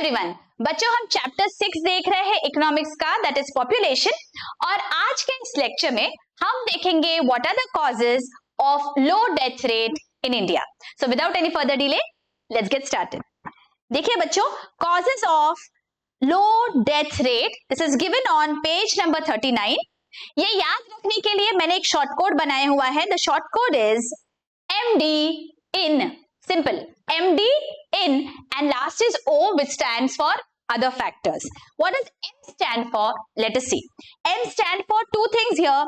Everyone, बच्चों हम chapter 6 देख रहे हैं इकोनॉमिक्स का, दैट इज पॉपुलेशन। और आज के इस लेक्चर में हम देखेंगे what are the causes of low death rate in India. So without any further delay let's get started. देखिए बच्चों, causes of low death rate, this is given on page number 39। ये याद रखने के लिए मैंने एक शॉर्ट कोड बनाया हुआ है। The short code is MD in, simple, MD in, and last is O, which stands for other factors. What does M stand for? Let us see. M stand for two things here: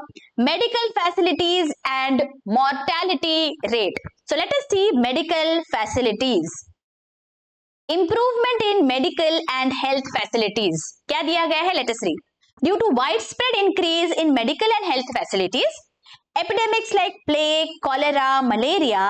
medical facilities and mortality rate. So let us see medical facilities. Improvement in medical and health facilities. क्या दिया गया है? Let us read. Due to widespread increase in medical and health facilities, epidemics like plague, cholera, malaria,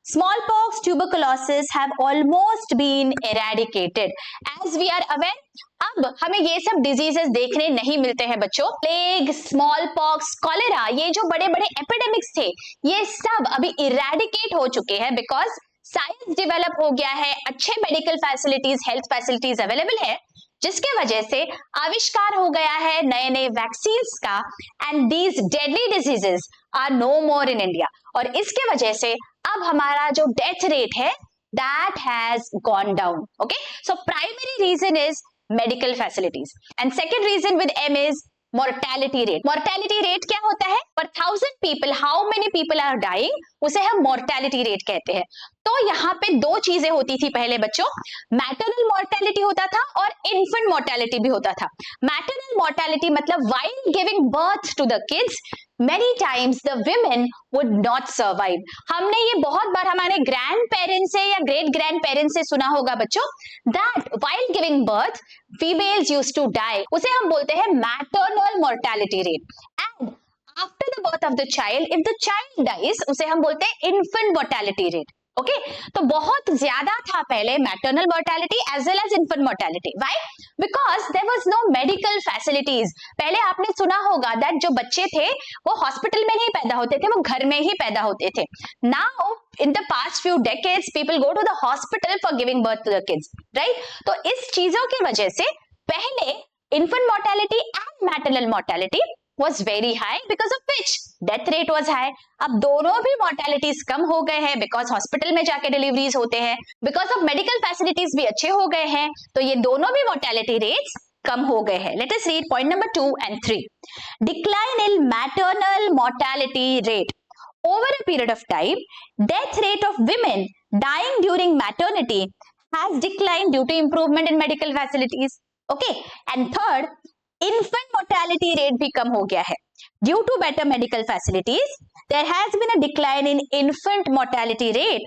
smallpox, tuberculosis have almost been eradicated. As we are aware, अब हमें ये सब diseases देखने नहीं मिलते हैं बच्चों। प्लेग, स्मॉल पॉक्स, कॉलेरा, ये जो बड़े बड़े एपिडेमिक्स थे, ये सब अभी इरेडिकेट हो चुके हैं बिकॉज साइंस डेवलप हो गया है, अच्छे medical facilities, health facilities available है, जिसके वजह से आविष्कार हो गया है नए नए वैक्सीन्स का, and these deadly diseases are no more in India. और इसके वजह से अब हमारा जो डेथ रेट है that has gone down. Okay, so primary reason is medical facilities and second reason with M is mortality rate. Mortality rate क्या होता है? Per 1000 people how many people are dying, उसे हम मोर्टेलिटी रेट कहते हैं। तो यहाँ पे दो चीजें होती थी पहले बच्चों, मैटरनल मोर्टेलिटी होता था और इन्फेंट मोर्टेलिटी भी होता था। मैटरनल मोर्टेलिटी मतलब while giving birth to the kids many times the women would not survive. हमने ये बहुत बार हमारे ग्रैंड पेरेंट्स से या ग्रेट ग्रैंड पेरेंट्स से सुना होगा बच्चों, that while giving birth females used to die. उसे हम बोलते हैं maternal mortality rate. And after the birth of the child, if the child dies, उसे हम बोलते हैं infant mortality rate. ओके तो बहुत ज्यादा था पहले maternal mortality as well as infant mortality. Why? Because there was no medical facilities. पहले आपने सुना होगा दैट जो बच्चे थे वो हॉस्पिटल में नहीं पैदा होते थे, वो घर में ही पैदा होते थे। Now in the past few decades people go to the hospital for giving birth to the kids, right? तो इस चीजों की वजह से पहले infant mortality and maternal mortality was very high, because of which death rate was high. अब दोनों भी mortalities कम हो गए हैं because hospital में जाके deliveries होते हैं, because of medical facilities भी अच्छे हो गए हैं, तो ये दोनों भी mortality rates कम हो गए हैं। Let us read point number 2 and 3. Decline in maternal mortality rate. Over a period of time, death rate of women dying during maternity has declined due to improvement in medical facilities. Okay, and third, infant mortality rate भी कम हो गया है। Due to better medical facilities there has been a decline in infant mortality rate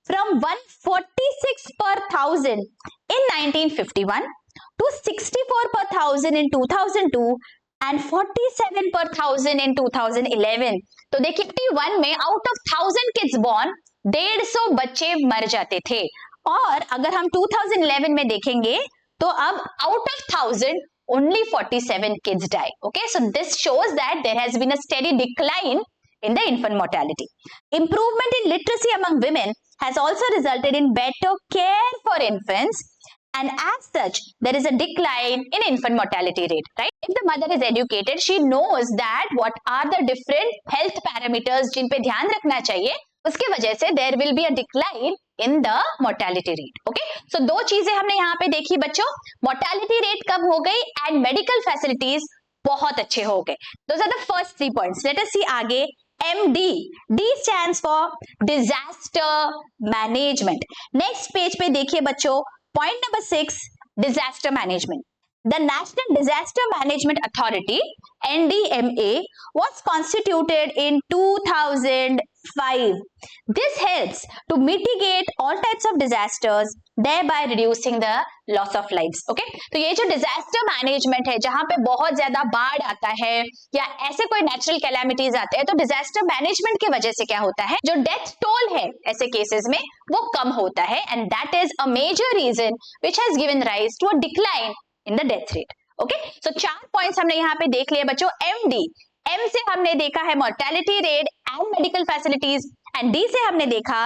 from 146 per thousand in 1951 to 64 per thousand in 2002 and 47 per thousand in 2011। तो देखिए 51 में out of 1000 kids born 150 बच्चे मर जाते थे, और अगर हम 2011 में देखेंगे तो अब out of 1000 only 47 kids die. Okay, so this shows that there has been a steady decline in the infant mortality. Improvement in literacy among women has also resulted in better care for infants, and as such there is a decline in infant mortality rate, right? If the mother is educated, she knows that what are the different health parameters जिन पे ध्यान रखना चाहिए, उसकी वजह से there will be a decline in the mortality rate. Okay, so दो चीजें हमने यहाँ पे देखी बच्चों, mortality rate कम हो गई and medical facilities बहुत अच्छे हो गए। Those are the first 3 points. Let us see आगे MD. D stands for disaster management. Next page पे देखिए बच्चों, point number 6, disaster management. The National Disaster Management Authority NDMA was constituted in 2005. This helps to mitigate all types of disasters, thereby reducing the loss of lives. Okay? तो ये जो disaster management है, जहां पे बहुत ज्यादा बाढ़ आता है या ऐसे कोई natural calamities आते हैं, तो disaster management की वजह से क्या होता है, जो death toll है ऐसे cases में वो कम होता है, and that is a major reason which has given rise to a decline in the death rate. Okay? So 4 points हमने यहाँ पे देख लिए बच्चों। MD, M से हमने देखा है mortality rate and medical facilities, and D से हमने देखा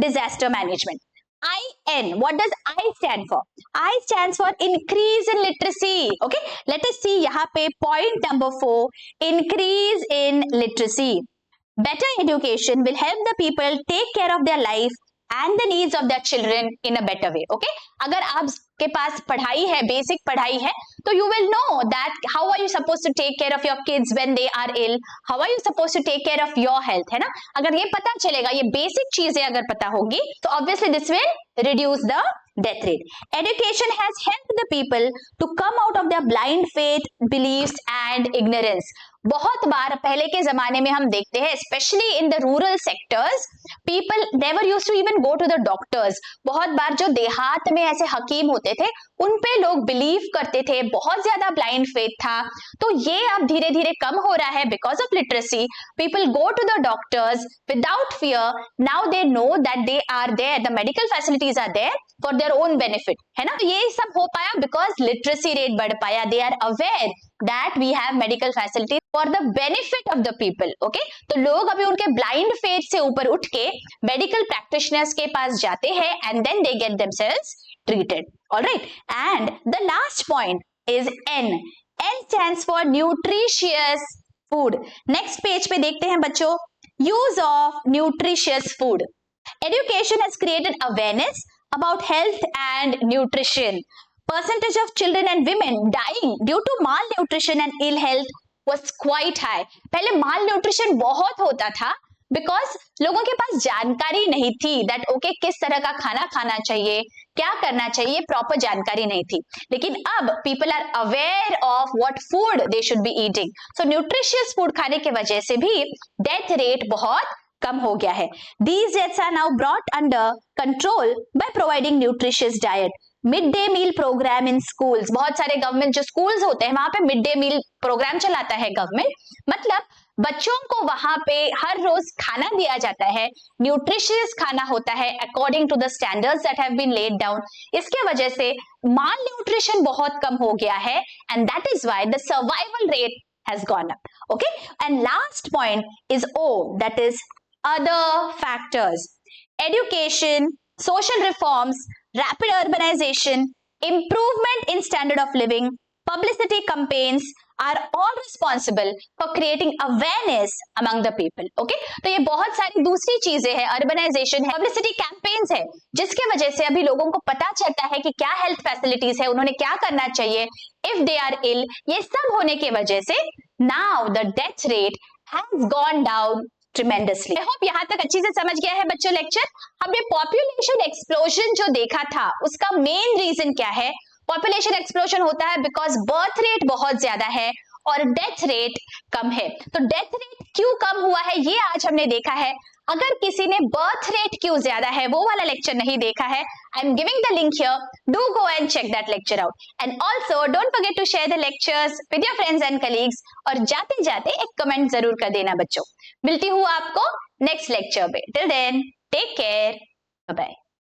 disaster management. IN. What does I stand for? I stands for increase in literacy. Okay, let us see यहाँ पे point number 4, increase in literacy. Better education will help the people take care of their life and the needs of their children in a better way. Okay, अगर आपके पास पढ़ाई है, basic पढ़ाई है, तो you will know that how are you supposed to take care of your kids when they are ill, how are you supposed to take care of your health, है ना? अगर ये पता चलेगा, ये बेसिक चीजें अगर पता होगी, तो obviously this will reduce the death rate. Education has helped the people to come out of their blind faith, beliefs and ignorance. बहुत बार पहले के जमाने में हम देखते हैं, specially in the rural sectors, people never used to even go to the doctors. बहुत बार जो देहात में ऐसे हकीम होते थे, उन पे लोग बिलीव करते थे, बहुत ज्यादा ब्लाइंड फेथ था. तो ये अब धीरे धीरे कम हो रहा है because of literacy. People go to the doctors without fear. Now they know that they are there, the medical facilities are there for their own benefit, है ना? ये सब हो पाया बिकॉज लिटरेसी रेट बढ़ पाया. They are aware that we have medical facilities for the benefit of the people. Okay, तो लोग अभी उनके blind faith से ऊपर उठ के medical practitioners के पास जाते हैं and then they get themselves treated. All right, and the last point is N. N stands for nutritious food. Next page पे देखते हैं बच्चों, use of nutritious food. Education has created awareness about health and nutrition. Percentage of children and women dying due to malnutrition and ill health was quite high. पहले malnutrition बहुत होता था because लोगों के पास जानकारी नहीं थी दैट ओके किस तरह का खाना खाना चाहिए, क्या करना चाहिए, प्रॉपर जानकारी नहीं थी. लेकिन अब people are aware of what food they should be eating. So nutritious food खाने की वजह से भी डेथ रेट बहुत कम हो गया है. These deaths are now brought under control by providing nutritious diet. Mid day meal programme in schools. बहुत सारे गवर्नमेंट जो स्कूल्स होते हैं वहां पे मिड डे मील प्रोग्राम चलाता है गवर्नमेंट. मतलब बच्चों को वहां पे हर रोज खाना दिया जाता है, न्यूट्रिशियस खाना होता है according to the standards that have been laid down. इसके वजह से माल न्यूट्रिशन बहुत कम हो गया है and that is why the survival rate has gone up. Okay, and last point is O, that is other factors. Education, social reforms, rapid urbanization, improvement in standard of living, publicity campaigns are all responsible for creating awareness among the people. Okay, तो ये बहुत सारी दूसरी चीजें हैं, urbanisation है, publicity campaigns है, जिसके वजह से अभी लोगों को पता चलता है कि क्या हेल्थ फैसिलिटीज है, उन्होंने क्या करना चाहिए इफ दे आर इल. ये सब होने की वजह से now the death rate has gone down tremendously. I hope यहाँ तक अच्छी से समझ गया है बच्चों लेक्चर. हमने पॉपुलेशन एक्सप्लोजन जो देखा था उसका मेन रीजन क्या है? पॉपुलेशन एक्सप्लोजन होता है बिकॉज बर्थ रेट बहुत ज्यादा है और डेथ रेट कम है. तो डेथ रेट क्यों कम हुआ है ये आज हमने देखा है. अगर किसी ने बर्थ रेट क्यों ज्यादा है वो वाला लेक्चर नहीं देखा है, I am giving the link here, do go and check that lecture out. And also don't forget to share the lectures with your friends and colleagues. और जाते जाते एक कमेंट जरूर कर देना बच्चों. मिलती हूँ आपको नेक्स्ट लेक्चर पे. Till then take care, bye bye.